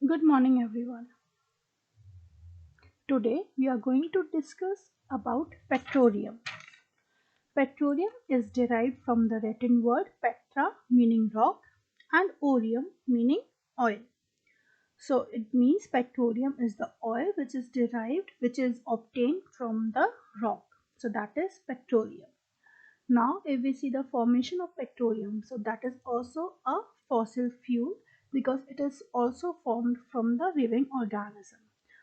Good morning, everyone. Today we are going to discuss about petroleum. Petroleum is derived from the Latin word petra, meaning rock, and oleum, meaning oil. So it means petroleum is the oil which is obtained from the rock. So that is petroleum. Now, if we see the formation of petroleum, so that is also a fossil fuel because it is also formed from the living organism.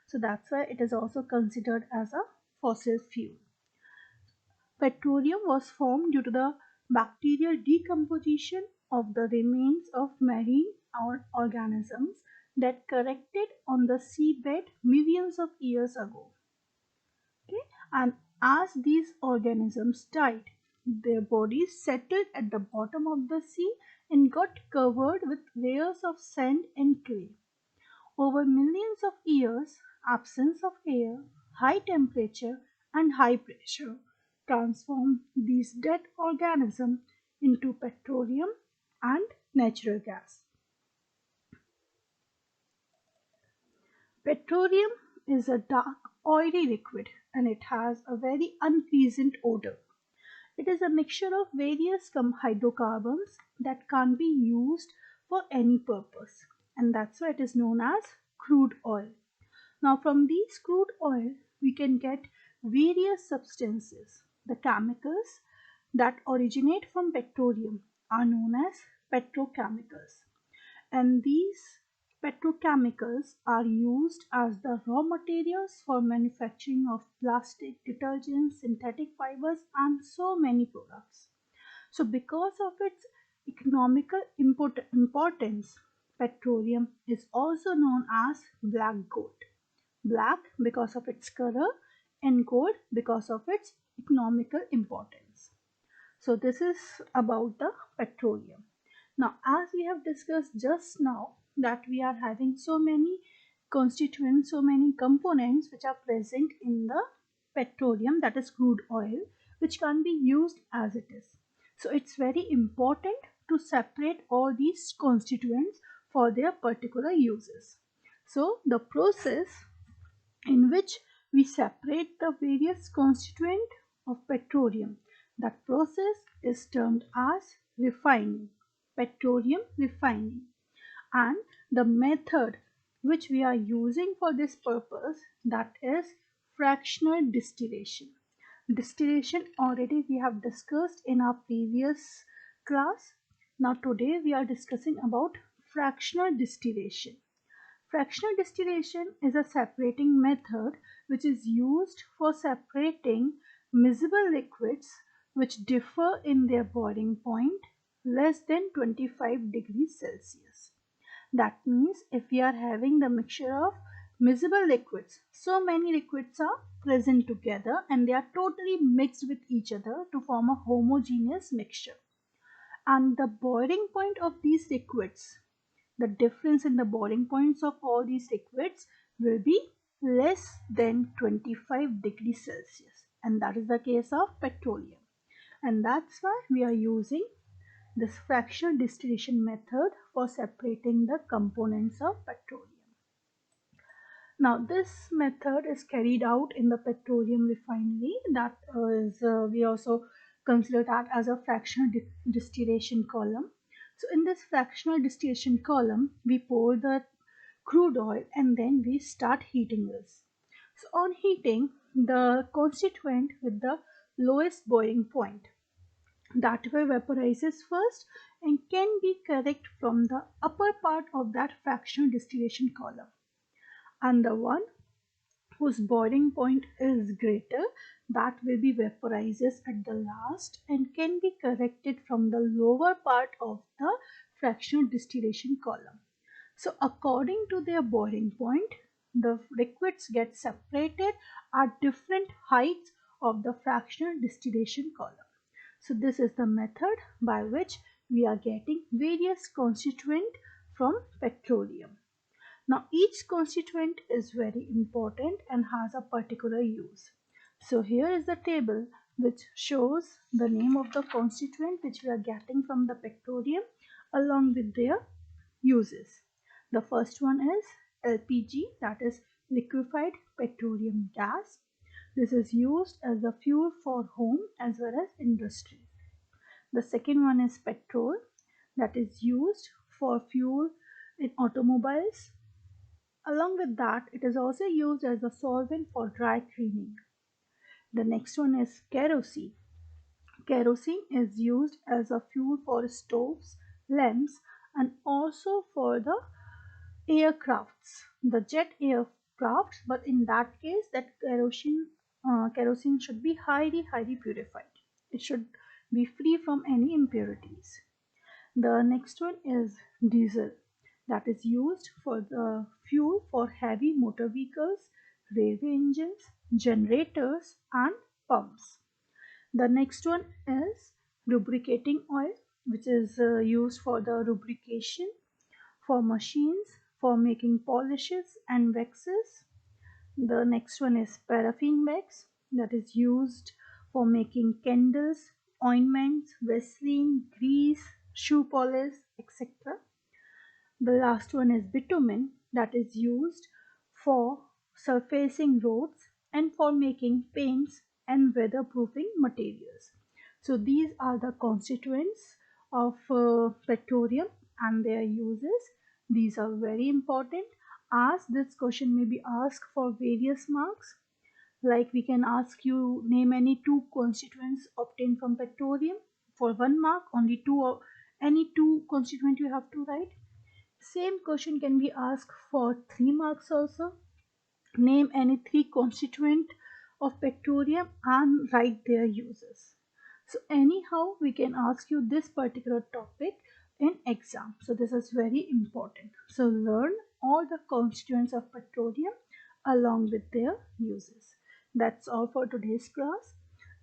So that's why it is also considered as a fossil fuel. Petroleum was formed due to the bacterial decomposition of the remains of marine organisms that collected on the seabed millions of years ago. Okay? And as these organisms died, their bodies settled at the bottom of the sea and got covered with layers of sand and clay. Over millions of years, absence of air, high temperature, and high pressure transformed these dead organisms into petroleum and natural gas. Petroleum is a dark, oily liquid and it has a very unpleasant odor. It is a mixture of various hydrocarbons that can't be used for any purpose, and that's why it is known as crude oil. Now, from these crude oil, we can get various substances. The chemicals that originate from petroleum are known as petrochemicals, and these petrochemicals are used as the raw materials for manufacturing of plastic, detergents, synthetic fibers, and so many products. So, because of its economical importance, petroleum is also known as black gold. Black because of its color and gold because of its economical importance. So this is about the petroleum. Now, as we have discussed just now that we are having so many constituents, so many components which are present in the petroleum, that is crude oil, which can be used as it is. So it's very important to separate all these constituents for their particular uses. So the process in which we separate the various constituents of petroleum. That process is termed as refining, petroleum refining. And the method which we are using for this purpose, that is fractional distillation. Distillation already we have discussed in our previous class. Now today we are discussing about fractional distillation. Fractional distillation is a separating method which is used for separating miscible liquids which differ in their boiling point less than 25 degrees Celsius. That means if we are having the mixture of miscible liquids, so many liquids are present together and they are totally mixed with each other to form a homogeneous mixture. And the boiling point of these liquids, the difference in the boiling points of all these liquids will be less than 25 degrees Celsius, and that is the case of petroleum, and that's why we are using this fractional distillation method for separating the components of petroleum. Now this method is carried out in the petroleum refinery, that is we also consider that as a fractional distillation column. So in this fractional distillation column, we pour the crude oil and then we start heating this. So on heating, the constituent with the lowest boiling point, that way vaporizes first and can be correct from the upper part of that fractional distillation column, and the one whose boiling point is greater, that will be vaporizes at the last and can be corrected from the lower part of the fractional distillation column. So according to their boiling point, the liquids get separated at different heights of the fractional distillation column. So this is the method by which we are getting various constituents from petroleum. Now each constituent is very important and has a particular use. So here is the table which shows the name of the constituent which we are getting from the petroleum along with their uses. The first one is LPG, that is liquefied petroleum gas. This is used as a fuel for home as well as industry. The second one is petrol, that is used for fuel in automobiles. Along with that, it is also used as a solvent for dry cleaning. The next one is kerosene. Kerosene is used as a fuel for stoves, lamps, and also for the aircrafts, the jet aircrafts. But in that case, that kerosene should be highly purified. It should be free from any impurities. The next one is diesel, that is used for the fuel for heavy motor vehicles, railway engines, generators, and pumps. The next one is lubricating oil, which is used for the lubrication for machines, for making polishes and waxes. The next one is paraffin wax, that is used for making candles, ointments, Vaseline, grease, shoe polish, etc. The last one is bitumen, that is used for surfacing roads and for making paints and weatherproofing materials. So these are the constituents of petroleum and their uses. These are very important as this question may be asked for various marks. Like we can ask you name any two constituents obtained from petroleum. For 1 mark, only two or any two constituent you have to write. Same question can be asked for 3 marks also. Name any three constituent of petroleum and write their uses. So anyhow, we can ask you this particular topic in exam. So this is very important. So learn all the constituents of petroleum along with their uses. That's all for today's class.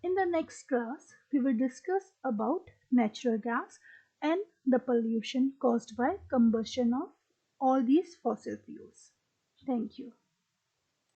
In the next class, we will discuss about natural gas and the pollution caused by combustion of all these fossil fuels. Thank you.